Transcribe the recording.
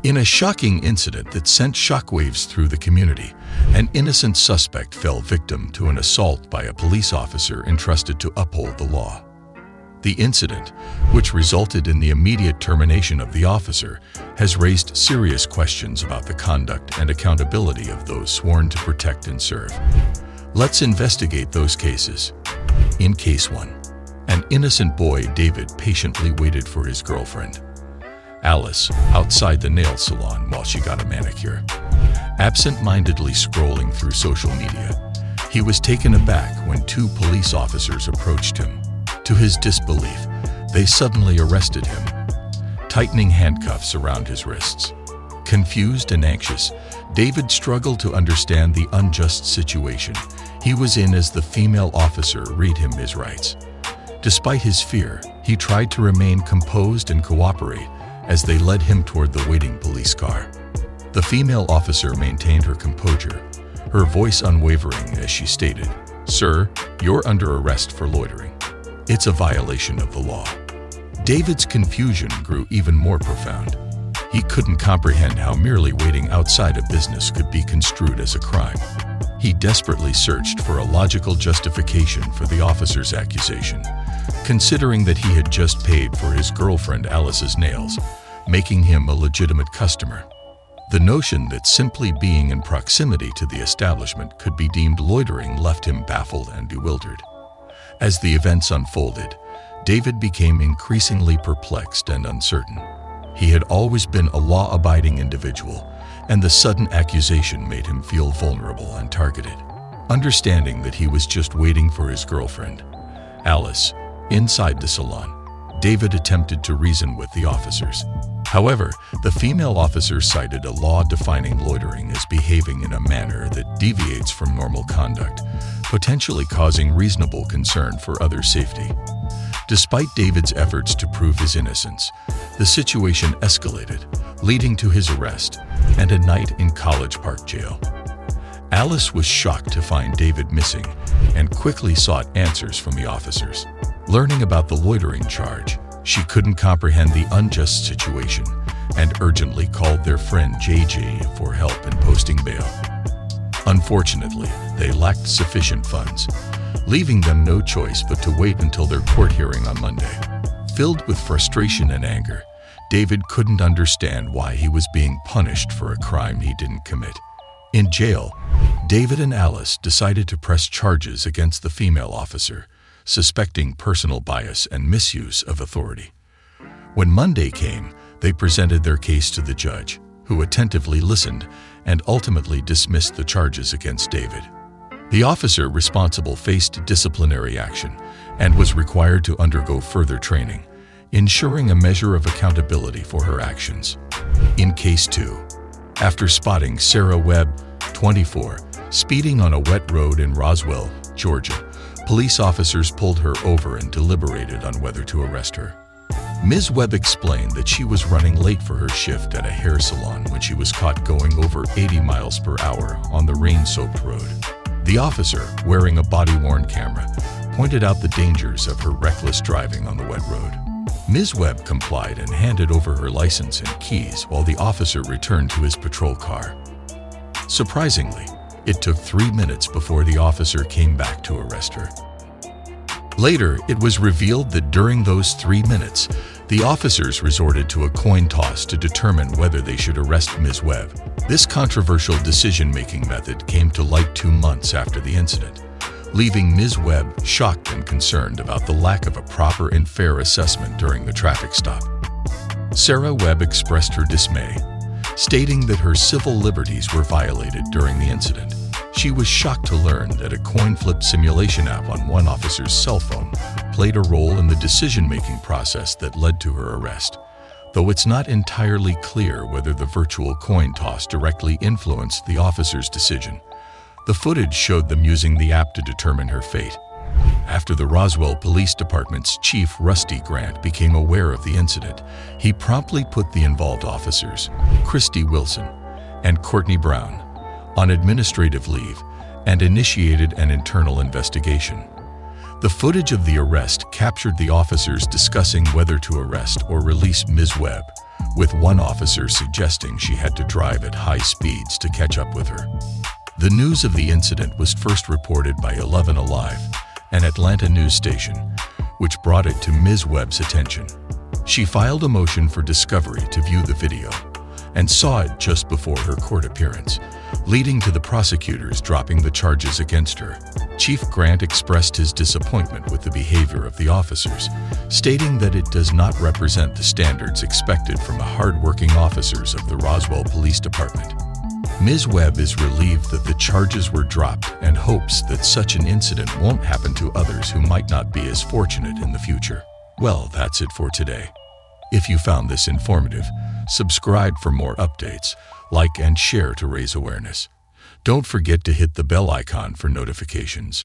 In a shocking incident that sent shockwaves through the community, an innocent suspect fell victim to an assault by a police officer entrusted to uphold the law. The incident, which resulted in the immediate termination of the officer, has raised serious questions about the conduct and accountability of those sworn to protect and serve. Let's investigate those cases. In Case 1, an innocent boy, David, patiently waited for his girlfriend, Alice, outside the nail salon while she got a manicure. Absent-mindedly scrolling through social media, he was taken aback when two police officers approached him. To his disbelief, they suddenly arrested him, tightening handcuffs around his wrists. Confused and anxious, David struggled to understand the unjust situation he was in as the female officer read him his rights. Despite his fear, he tried to remain composed and cooperate as they led him toward the waiting police car. The female officer maintained her composure, her voice unwavering as she stated, "Sir, you're under arrest for loitering. It's a violation of the law." David's confusion grew even more profound. He couldn't comprehend how merely waiting outside a business could be construed as a crime. He desperately searched for a logical justification for the officer's accusation, considering that he had just paid for his girlfriend Alice's nails, making him a legitimate customer. The notion that simply being in proximity to the establishment could be deemed loitering left him baffled and bewildered. As the events unfolded, David became increasingly perplexed and uncertain. He had always been a law-abiding individual, and the sudden accusation made him feel vulnerable and targeted. Understanding that he was just waiting for his girlfriend, Alice, inside the salon, David attempted to reason with the officers. However, the female officer cited a law defining loitering as behaving in a manner that deviates from normal conduct, potentially causing reasonable concern for others' safety. Despite David's efforts to prove his innocence, the situation escalated, leading to his arrest and a night in College Park Jail. Alice was shocked to find David missing and quickly sought answers from the officers. Learning about the loitering charge, she couldn't comprehend the unjust situation and urgently called their friend JJ for help in posting bail. Unfortunately, they lacked sufficient funds, leaving them no choice but to wait until their court hearing on Monday. Filled with frustration and anger, David couldn't understand why he was being punished for a crime he didn't commit. In jail, David and Alice decided to press charges against the female officer, suspecting personal bias and misuse of authority. When Monday came, they presented their case to the judge, who attentively listened and ultimately dismissed the charges against David. The officer responsible faced disciplinary action and was required to undergo further training, ensuring a measure of accountability for her actions. In Case 2, after spotting Sarah Webb, 24, speeding on a wet road in Roswell, Georgia, police officers pulled her over and deliberated on whether to arrest her. Ms. Webb explained that she was running late for her shift at a hair salon when she was caught going over 80 miles per hour on the rain-soaked road. The officer, wearing a body-worn camera, pointed out the dangers of her reckless driving on the wet road. Ms. Webb complied and handed over her license and keys while the officer returned to his patrol car. Surprisingly, it took 3 minutes before the officer came back to arrest her. Later, it was revealed that during those 3 minutes, the officers resorted to a coin toss to determine whether they should arrest Ms. Webb. This controversial decision-making method came to light 2 months after the incident, leaving Ms. Webb shocked and concerned about the lack of a proper and fair assessment during the traffic stop. Sarah Webb expressed her dismay, stating that her civil liberties were violated during the incident. She was shocked to learn that a coin flip simulation app on one officer's cell phone played a role in the decision-making process that led to her arrest, though it's not entirely clear whether the virtual coin toss directly influenced the officer's decision. The footage showed them using the app to determine her fate. After the Roswell Police Department's chief, Rusty Grant, became aware of the incident, he promptly put the involved officers, Christy Wilson and Courtney Brown, on administrative leave and initiated an internal investigation. The footage of the arrest captured the officers discussing whether to arrest or release Ms. Webb, with one officer suggesting she had to drive at high speeds to catch up with her. The news of the incident was first reported by 11 Alive, an Atlanta news station, which brought it to Ms. Webb's attention. She filed a motion for discovery to view the video and saw it just before her court appearance, leading to the prosecutors dropping the charges against her. Chief Grant expressed his disappointment with the behavior of the officers, stating that it does not represent the standards expected from the hard-working officers of the Roswell Police Department. Ms. Webb is relieved that the charges were dropped and hopes that such an incident won't happen to others who might not be as fortunate in the future. Well, that's it for today. If you found this informative, subscribe for more updates, like and share to raise awareness. Don't forget to hit the bell icon for notifications.